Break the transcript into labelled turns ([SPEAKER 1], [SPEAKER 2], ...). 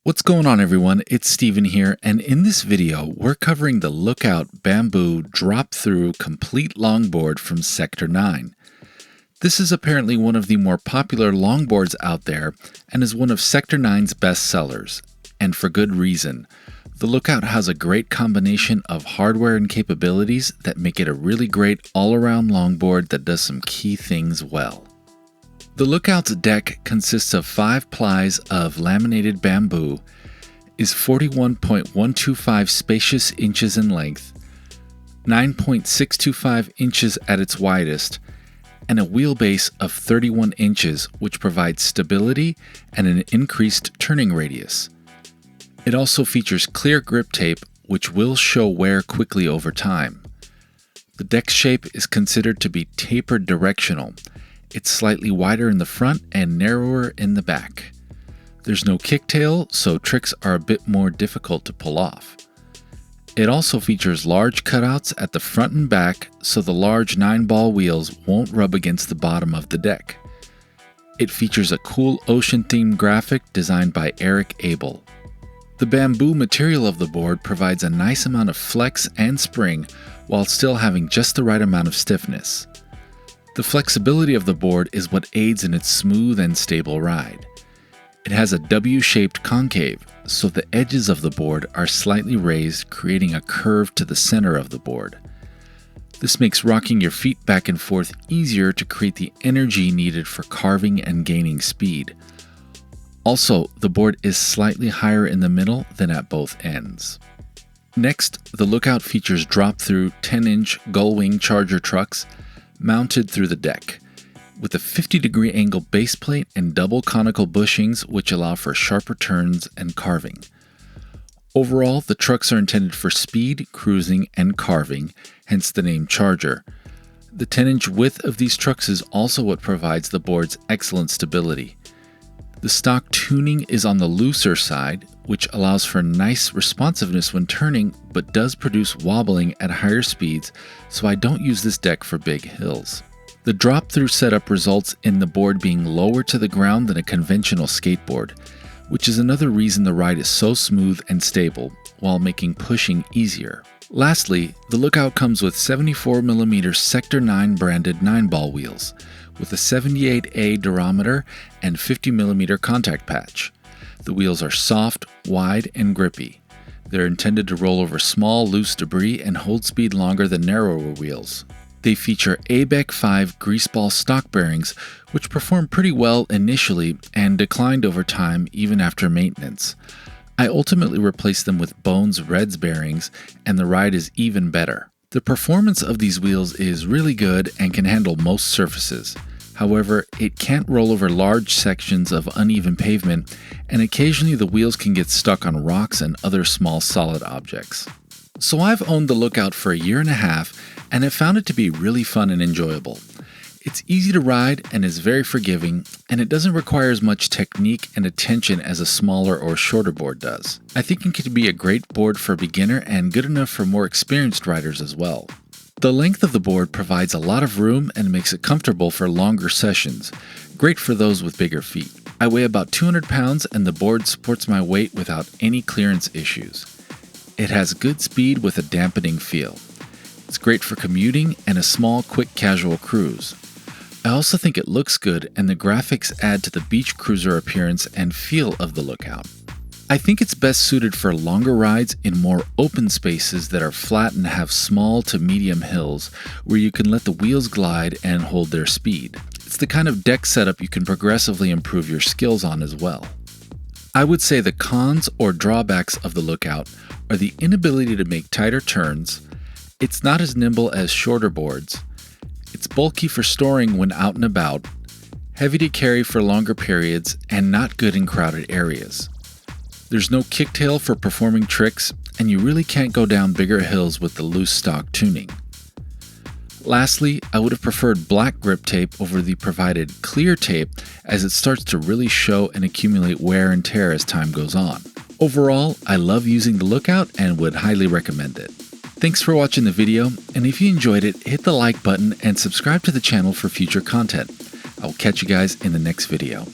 [SPEAKER 1] What's going on, everyone? It's Steven here, and in this video, we're covering the Lookout Bamboo Drop-Through Complete Longboard from Sector 9. This is apparently one of the more popular longboards out there and is one of Sector 9's best sellers, and for good reason. The Lookout has a great combination of hardware and capabilities that make it a really great all-around longboard that does some key things well. The Lookout's deck consists of 5 plies of laminated bamboo, is 41.125 spacious inches in length, 9.625 inches at its widest, and a wheelbase of 31 inches, which provides stability and an increased turning radius. It also features clear grip tape, which will show wear quickly over time. The deck shape is considered to be tapered directional. It's slightly wider in the front and narrower in the back. There's no kicktail, so tricks are a bit more difficult to pull off. It also features large cutouts at the front and back, so the large 9-ball wheels won't rub against the bottom of the deck. It features a cool ocean-themed graphic designed by Eric Abel. The bamboo material of the board provides a nice amount of flex and spring while still having just the right amount of stiffness. The flexibility of the board is what aids in its smooth and stable ride. It has a W-shaped concave, so the edges of the board are slightly raised, creating a curve to the center of the board. This makes rocking your feet back and forth easier to create the energy needed for carving and gaining speed. Also, the board is slightly higher in the middle than at both ends. Next, the Lookout features drop-through 10-inch gull-wing charger trucks mounted through the deck, with a 50-degree angle base plate and double conical bushings which allow for sharper turns and carving. Overall, the trucks are intended for speed, cruising, and carving, hence the name Charger. The 10-inch width of these trucks is also what provides the board's excellent stability. The stock tuning is on the looser side, which allows for nice responsiveness when turning, but does produce wobbling at higher speeds, so I don't use this deck for big hills. The drop-through setup results in the board being lower to the ground than a conventional skateboard, which is another reason the ride is so smooth and stable, while making pushing easier. Lastly, the Lookout comes with 74mm Sector 9 branded 9-ball wheels, with a 78A durometer and 50mm contact patch. The wheels are soft, wide, and grippy. They're intended to roll over small, loose debris and hold speed longer than narrower wheels. They feature ABEC 5 greaseball stock bearings, which perform pretty well initially and declined over time even after maintenance. I ultimately replaced them with Bones Reds bearings, and the ride is even better. The performance of these wheels is really good and can handle most surfaces. However, it can't roll over large sections of uneven pavement, and occasionally the wheels can get stuck on rocks and other small solid objects. So I've owned the Lookout for a year and a half, and have found it to be really fun and enjoyable. It's easy to ride and is very forgiving, and it doesn't require as much technique and attention as a smaller or shorter board does. I think it can be a great board for a beginner and good enough for more experienced riders as well. The length of the board provides a lot of room and makes it comfortable for longer sessions, great for those with bigger feet. I weigh about 200 pounds and the board supports my weight without any clearance issues. It has good speed with a dampening feel. It's great for commuting and a small, quick, casual cruise. I also think it looks good, and the graphics add to the beach cruiser appearance and feel of the Lookout. I think it's best suited for longer rides in more open spaces that are flat and have small to medium hills where you can let the wheels glide and hold their speed. It's the kind of deck setup you can progressively improve your skills on as well. I would say the cons or drawbacks of the Lookout are the inability to make tighter turns. It's not as nimble as shorter boards. It's bulky for storing when out and about, heavy to carry for longer periods, and not good in crowded areas. There's no kicktail for performing tricks, and you really can't go down bigger hills with the loose stock tuning. Lastly, I would have preferred black grip tape over the provided clear tape, as it starts to really show and accumulate wear and tear as time goes on. Overall, I love using the Lookout and would highly recommend it. Thanks for watching the video, and if you enjoyed it, hit the like button and subscribe to the channel for future content. I will catch you guys in the next video.